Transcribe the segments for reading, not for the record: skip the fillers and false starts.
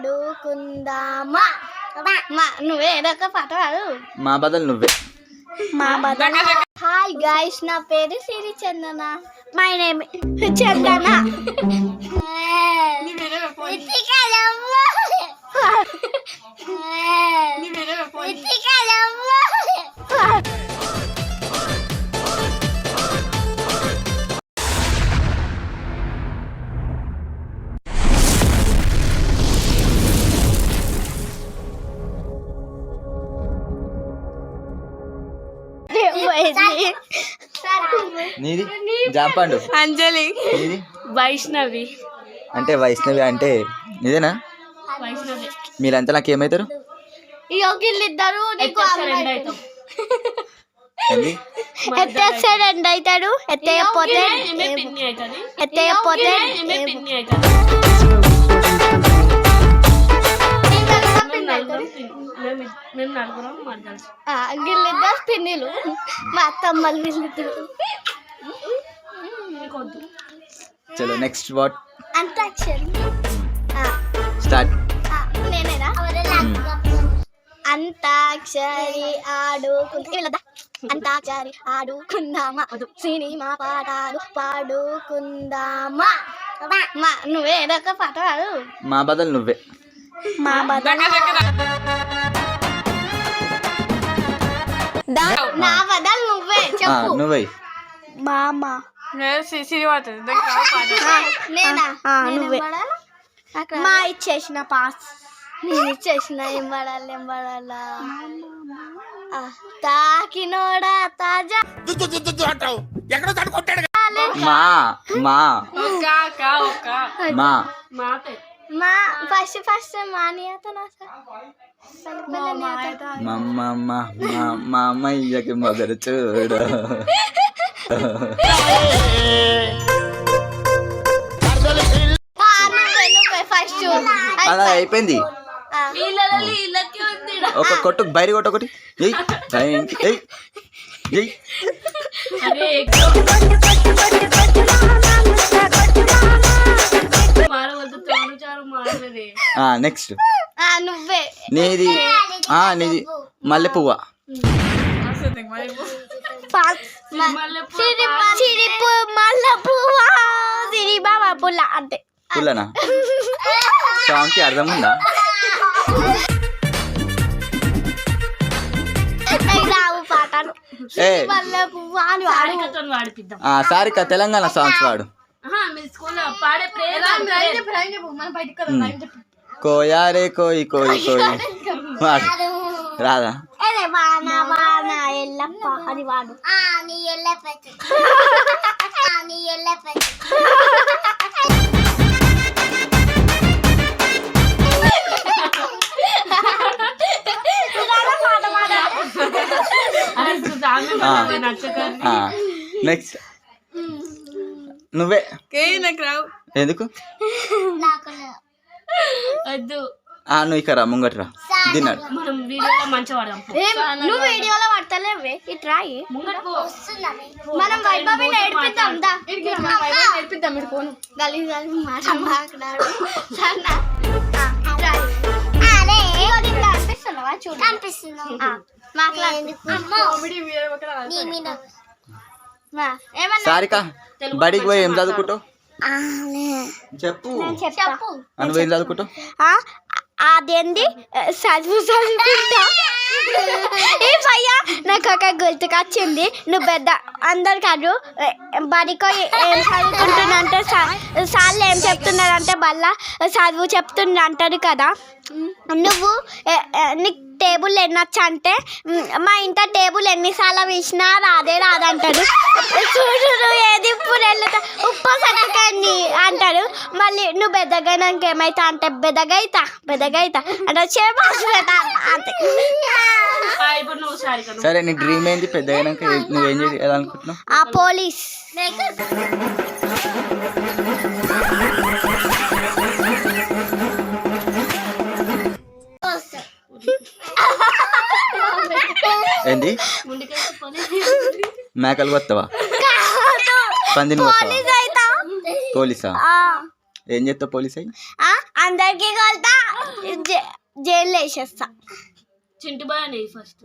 పాడుకుందామా. నువ్వే ఏదో ఒక పాట పాడు. మా బదులు నువ్వే. హాయ్ గైస్, నా పేరు సిరి చందన. మై నేమ్ చందన. నీది జాంపండు. అంజలి. నీది వైష్ణవి. అంటే వైష్ణవి అంటే ఇదేనా? వైష్ణవి. మీరంతా నాకు ఏమవుతారు? యోగిళ్ళిద్దరు నీకు ఏంది? ఎత్తేస్తాడు ఎండ్ అవుతాడు. ఎత్తేయకపోతే గిల్లిద్దరు పిన్నిలు. మా అత్తమ్మలు వీళ్ళిద్దరు. చలో నెక్స్ట్ వాట్ అంతాక్షరి స్టార్ట్. నేనేనా? అంతాక్షరి ఆడుకుందా. అంతాక్షరి ఆడుకుందామా. సినిమా పాటలు పాడుకుందామా. నువ్వే ఏదో ఒక పాట పాడు. మా బదులు నువ్వే. మా బదులు నా బదులు నువ్వే చెప్పు. నువ్వే. మామ నేనా? నువ్వే. మా ఇచ్చేసిన పాస్. నేను ఇచ్చేసిన ఏం పడాలా తాకినోడా తాజా మా మా మా మా ఫస్ట్ మానియాతో మా అమ్మయ్యకి మొదలు చూడు. ఫస్ట్ అలా అయిపోయింది. ఒక కొట్టు బయట కొట్టు ఒకటి. నెక్స్ట్ నువ్వే. నీది నీది మల్లె పువ్వా. సిరిపు మల్లె పువ్వా. సిరిబాబా పుల్ల అంటే పుల్లనా? సాంగ్కి అర్థం ఉందా? సారిక తెలంగాణ సాంగ్స్ వాడు. కోయారే కోయి కోయి కోయి వాడు రాదా? అది వాడు. నెక్స్ట్ నువ్వే. ఎందుకు నువ్వు ఇక్కడ ముంగట్రా తిన్నాడు. నువ్వు వీడియోలో పడతలేవే ఇట్రాయి. మనం వైభవి నేర్పిద్దాం. గలీజ్ మాట్లాడు. అనిపిస్తున్నావా? చూడు సారిక బడికి పోయి ఏం చదువుకుంటావు చెప్పు. నువ్వేం చదువుకుంటావు? అదేంది చదువుకుంటా. ఏ భయ్యా నాకు ఒక గుర్తుకొచ్చింది. నువ్వు పెద్ద అందరు కాదు బడికో ఏం చదువుకుంటున్నా అంటే సార్లు ఏం చెప్తున్నారంటే బల్ల చదువు చెప్తున్నా అంటారు కదా. నువ్వు నీకు టేబుల్ ఎన్నొచ్చు అంటే మా ఇంట్లో టేబుల్ ఎన్నిసార్లు వేసినా రాదంటాడు. చూడు ఏది ఇప్పుడు వెళ్తా ఉప్పు సట్టుకండి అంటాడు. మళ్ళీ నువ్వు పెద్దగైనాక ఏమైతా అంటే బెదగైతా అంటే చేపడతా అంతే. సరే నీ డ్రీమ్ ఏంటి పెద్దగైనాక? నువ్వేం చేయాలనుకుంటున్నావు? పోలీస్. ఏంటి మేకలు కొత్తవా? పందిని కొత్తవా? పోలీసా? ఏం చేస్తావు పోలీస్ అయ్యి? అందరికి కొడతా. జైల్లో వేసేస్తా. చింటి బాయ్ అనేది ఫస్ట్.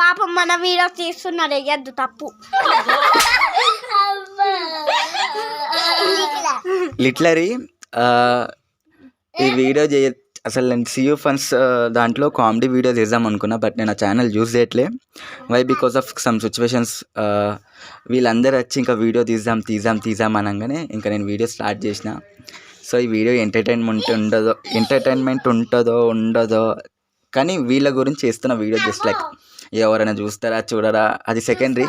పాపం మన వీడియో తీస్తున్నారు, వేయద్దు తప్పు. లిట్లరీ ఈ వీడియో అసలు నేను సియూ ఫన్స్ దాంట్లో కామెడీ వీడియో చేద్దాం అనుకున్నా, బట్ నేను ఆ ఛానల్ యూజ్ చేయట్లే. Why because of some situations. వీళ్ళందరూ వచ్చి ఇంకా వీడియో తీద్దాం అనగానే ఇంకా నేను వీడియో స్టార్ట్ చేసిన. సో ఈ వీడియో ఎంటర్టైన్మెంట్ ఉండదో కానీ వీళ్ళ గురించి చేస్తున్న వీడియో జస్ట్ లైక్ ఎవరైనా చూస్తారా చూడరా అది సెకండరీ.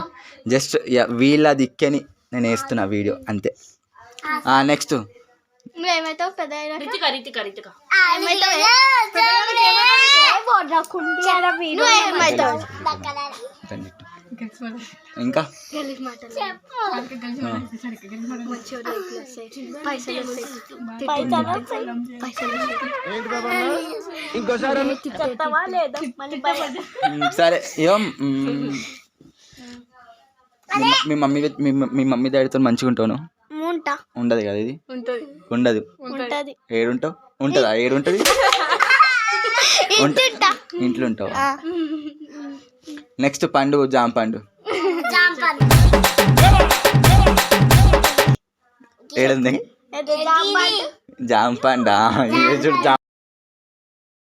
జస్ట్ వీళ్ళ దిక్కని నేను వేస్తున్న వీడియో అంతే. నెక్స్ట్ నువ్వేమైతావు పెద్ద రితిక ఇంకా సరే ఇయో మీ మమ్మీ డాడీతో మంచిగా ఉంటాను. ఉండదు కదా ఇది, ఉండదు. ఏడుంటావు? ఉంటుందా? ఏడుంటుంది? ఇంట్లో ఉంటావు. నెక్స్ట్ పండు జామ పండు ఏడుంది? జామ పండా? చూడు